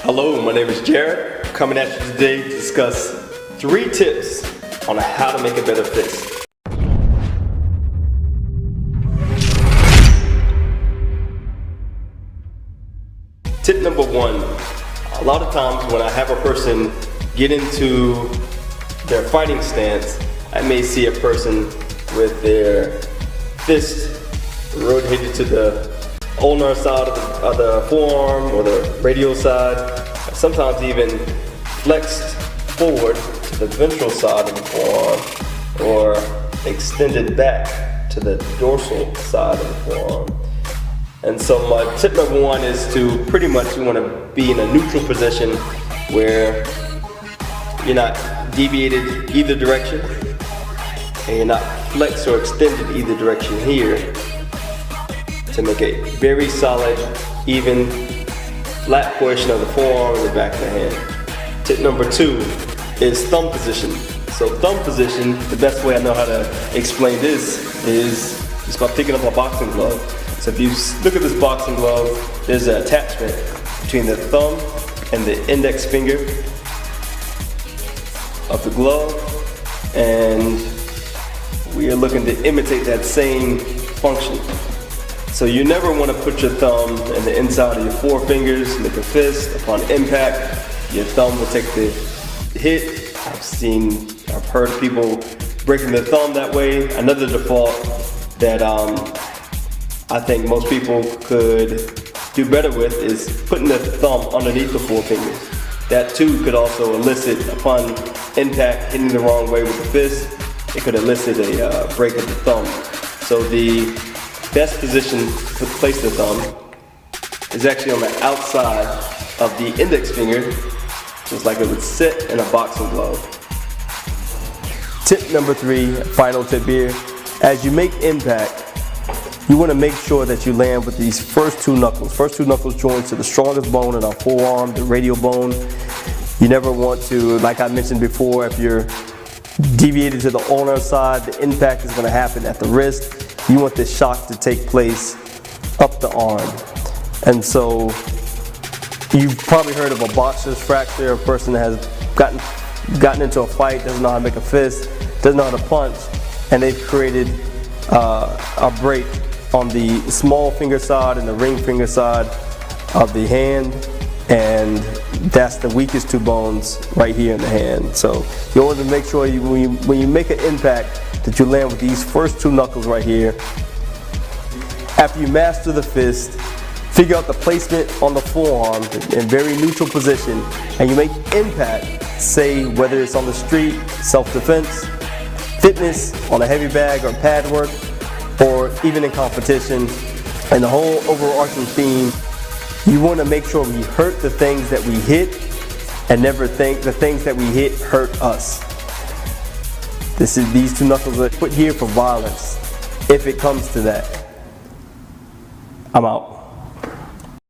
Hello, my name is Jared, coming at you today to discuss 3 tips on how to make a better fist. Tip number 1, a lot of times when I have a person get into their fighting stance, I may see a person with their fist rotated to the ulnar side of the forearm or the radial side, sometimes even flexed forward to the ventral side of the forearm or extended back to the dorsal side of the forearm. And so my tip number 1 is to pretty much you want to be in a neutral position where you're not deviated either direction and you're not flexed or extended either direction here, to make a very solid, even, flat portion of the forearm and the back of the hand. Tip number 2 is thumb position. So thumb position, the best way I know how to explain this is just by picking up a boxing glove. So if you look at this boxing glove, there's an attachment between the thumb and the index finger of the glove, and we are looking to imitate that same function. So you never want to put your thumb in the inside of your forefingers, make a fist. Upon impact, your thumb will take the hit. I've heard of people breaking their thumb that way. Another default that I think most people could do better with is putting the thumb underneath the forefingers. That too could also elicit, upon impact, hitting the wrong way with the fist, it could elicit a break of the thumb. So the best position to place the thumb is actually on the outside of the index finger, just like it would sit in a boxing glove. Tip number 3, final tip here. As you make impact, you want to make sure that you land with these first 2 knuckles. First 2 knuckles joined to the strongest bone in our forearm, the radial bone. You never want to, like I mentioned before, if you're deviated to the ulnar side, the impact is going to happen at the wrist. You want this shock to take place up the arm. And so you've probably heard of a boxer's fracture, a person that has gotten into a fight, doesn't know how to make a fist, doesn't know how to punch, and they've created a break on the small finger side and the ring finger side of the hand, and that's the weakest 2 bones right here in the hand. So you want to make sure when you make an impact that you land with these first 2 knuckles right here. After you master the fist, figure out the placement on the forearm in very neutral position, and you make impact, say whether it's on the street, self-defense, fitness, on a heavy bag or pad work, or even in competition. And the whole overarching theme, you want to make sure we hurt the things that we hit and never think the things that we hit hurt us. These 2 knuckles are put here for violence. If it comes to that, I'm out.